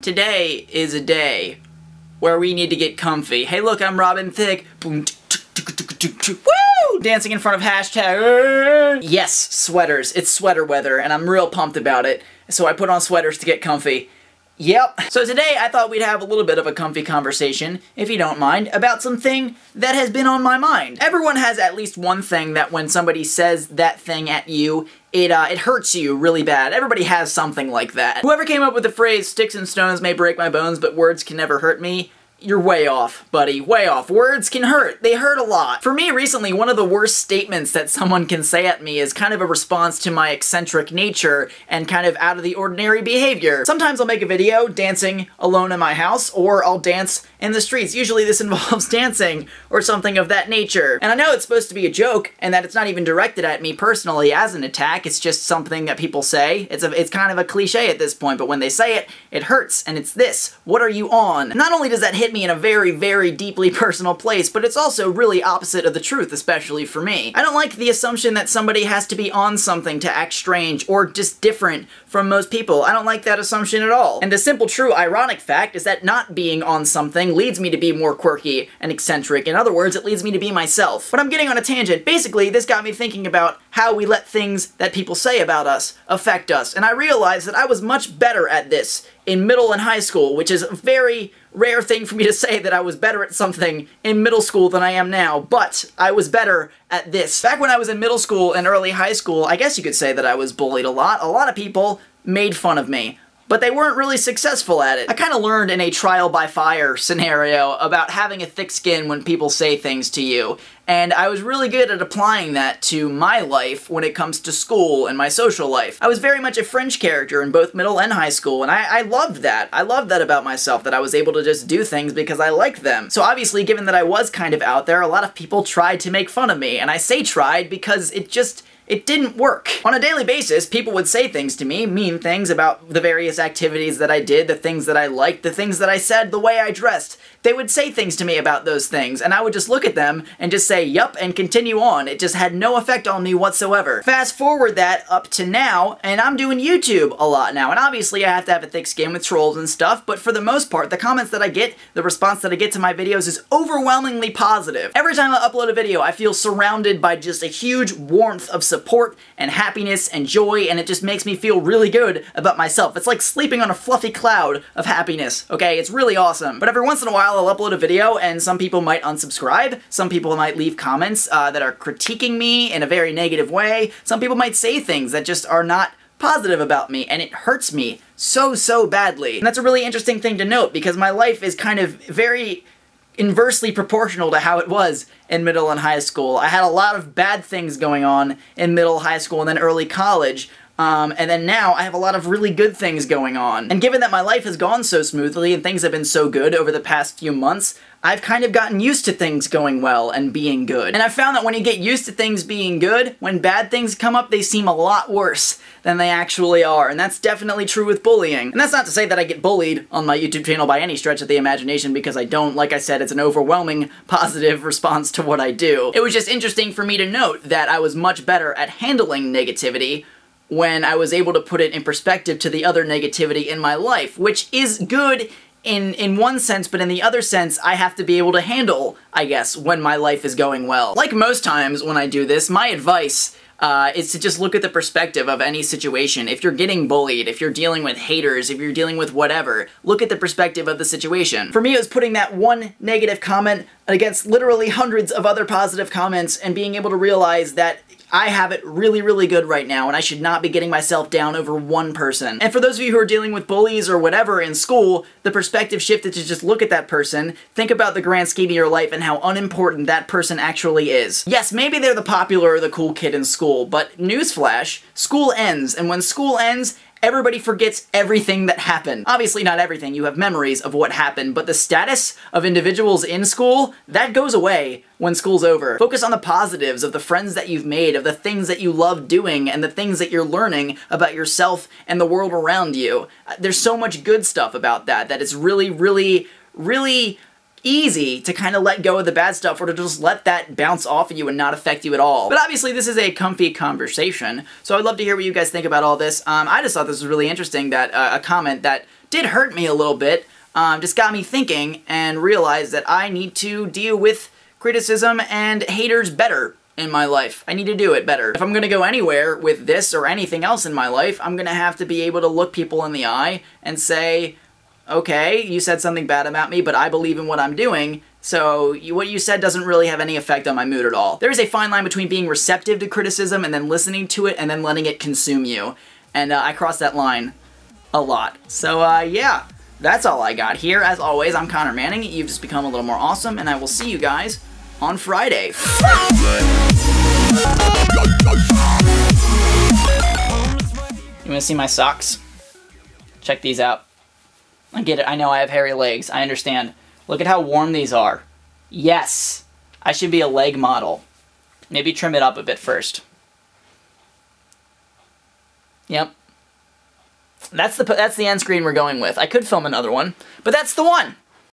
Today is a day where we need to get comfy. Hey look, I'm Robin Thicke. Woo! Dancing in front of hashtag. Yes, sweaters. It's sweater weather, and I'm real pumped about it. So I put on sweaters to get comfy. Yep. So today I thought we'd have a little bit of a comfy conversation, if you don't mind, about something that has been on my mind. Everyone has at least one thing that when somebody says that thing at you, it hurts you really bad. Everybody has something like that. Whoever came up with the phrase, "Sticks and stones may break my bones, but words can never hurt me," you're way off, buddy. Way off. Words can hurt. They hurt a lot. For me, recently, one of the worst statements that someone can say at me is kind of a response to my eccentric nature and kind of out of the ordinary behavior. Sometimes I'll make a video dancing alone in my house, or I'll dance in the streets. Usually this involves dancing or something of that nature. And I know it's supposed to be a joke, and that it's not even directed at me personally as an attack. It's just something that people say. It's kind of a cliche at this point, but when they say it, it hurts, and it's this. What are you on? Not only does that hit me in a very, very deeply personal place, but it's also really opposite of the truth, especially for me. I don't like the assumption that somebody has to be on something to act strange or just different from most people. I don't like that assumption at all. And the simple, true, ironic fact is that not being on something leads me to be more quirky and eccentric. In other words, it leads me to be myself. But I'm getting on a tangent. Basically, this got me thinking about how we let things that people say about us affect us. And I realized that I was much better at this in middle and high school, which is a very rare thing for me to say, that I was better at something in middle school than I am now, but I was better at this. Back when I was in middle school and early high school, I guess you could say that I was bullied a lot. A lot of people made fun of me, but they weren't really successful at it. I kind of learned in a trial by fire scenario about having a thick skin when people say things to you, and I was really good at applying that to my life when it comes to school and my social life. I was very much a fringe character in both middle and high school, and I loved that. I loved that about myself, that I was able to just do things because I liked them. So obviously, given that I was kind of out there, a lot of people tried to make fun of me, and I say tried because it didn't work. On a daily basis, people would say things to me, mean things about the various activities that I did, the things that I liked, the things that I said, the way I dressed. They would say things to me about those things, and I would just look at them and just say, yup, and continue on. It just had no effect on me whatsoever. Fast forward that up to now, and I'm doing YouTube a lot now, and obviously I have to have a thick skin with trolls and stuff, but for the most part, the comments that I get, the response that I get to my videos is overwhelmingly positive. Every time I upload a video, I feel surrounded by just a huge warmth of support and happiness and joy, and it just makes me feel really good about myself. It's like sleeping on a fluffy cloud of happiness, okay? It's really awesome. But every once in a while, I'll upload a video, and some people might unsubscribe, some people might leave comments that are critiquing me in a very negative way, some people might say things that just are not positive about me, and it hurts me so badly. And that's a really interesting thing to note, because my life is kind of very inversely proportional to how it was in middle and high school. I had a lot of bad things going on in middle, high school, and then early college. And then now I have a lot of really good things going on. And given that my life has gone so smoothly and things have been so good over the past few months, I've kind of gotten used to things going well and being good. And I've found that when you get used to things being good, when bad things come up, they seem a lot worse than they actually are. And that's definitely true with bullying. And that's not to say that I get bullied on my YouTube channel by any stretch of the imagination, because I don't. Like I said, it's an overwhelming positive response to what I do. It was just interesting for me to note that I was much better at handling negativity when I was able to put it in perspective to the other negativity in my life, which is good in one sense, but in the other sense, I have to be able to handle, I guess, when my life is going well. Like most times when I do this, my advice is to just look at the perspective of any situation. If you're getting bullied, if you're dealing with haters, if you're dealing with whatever, look at the perspective of the situation. For me, it was putting that one negative comment against literally hundreds of other positive comments and being able to realize that I have it really, really good right now, and I should not be getting myself down over one person. And for those of you who are dealing with bullies or whatever in school, the perspective shifted to just look at that person, think about the grand scheme of your life and how unimportant that person actually is. Yes, maybe they're the popular or the cool kid in school, but newsflash, school ends, and when school ends, everybody forgets everything that happened. Obviously not everything, you have memories of what happened, but the status of individuals in school, that goes away when school's over. Focus on the positives of the friends that you've made, of the things that you love doing, and the things that you're learning about yourself and the world around you. There's so much good stuff about that it's really, really, really easy to kind of let go of the bad stuff, or to just let that bounce off of you and not affect you at all. But obviously this is a comfy conversation, so I'd love to hear what you guys think about all this. I just thought this was really interesting, that a comment that did hurt me a little bit. Just got me thinking and realized that I need to deal with criticism and haters better in my life. I need to do it better. If I'm gonna go anywhere with this or anything else in my life, I'm gonna have to be able to look people in the eye and say, okay, you said something bad about me, but I believe in what I'm doing, so what you said doesn't really have any effect on my mood at all. There is a fine line between being receptive to criticism and then listening to it and then letting it consume you. And I cross that line a lot. So yeah, that's all I got here. As always, I'm Connor Manning. You've just become a little more awesome, and I will see you guys on Friday. You wanna see my socks? Check these out. I get it, I know I have hairy legs, I understand. Look at how warm these are. Yes! I should be a leg model. Maybe trim it up a bit first. Yep. That's the end screen we're going with. I could film another one, but that's the one!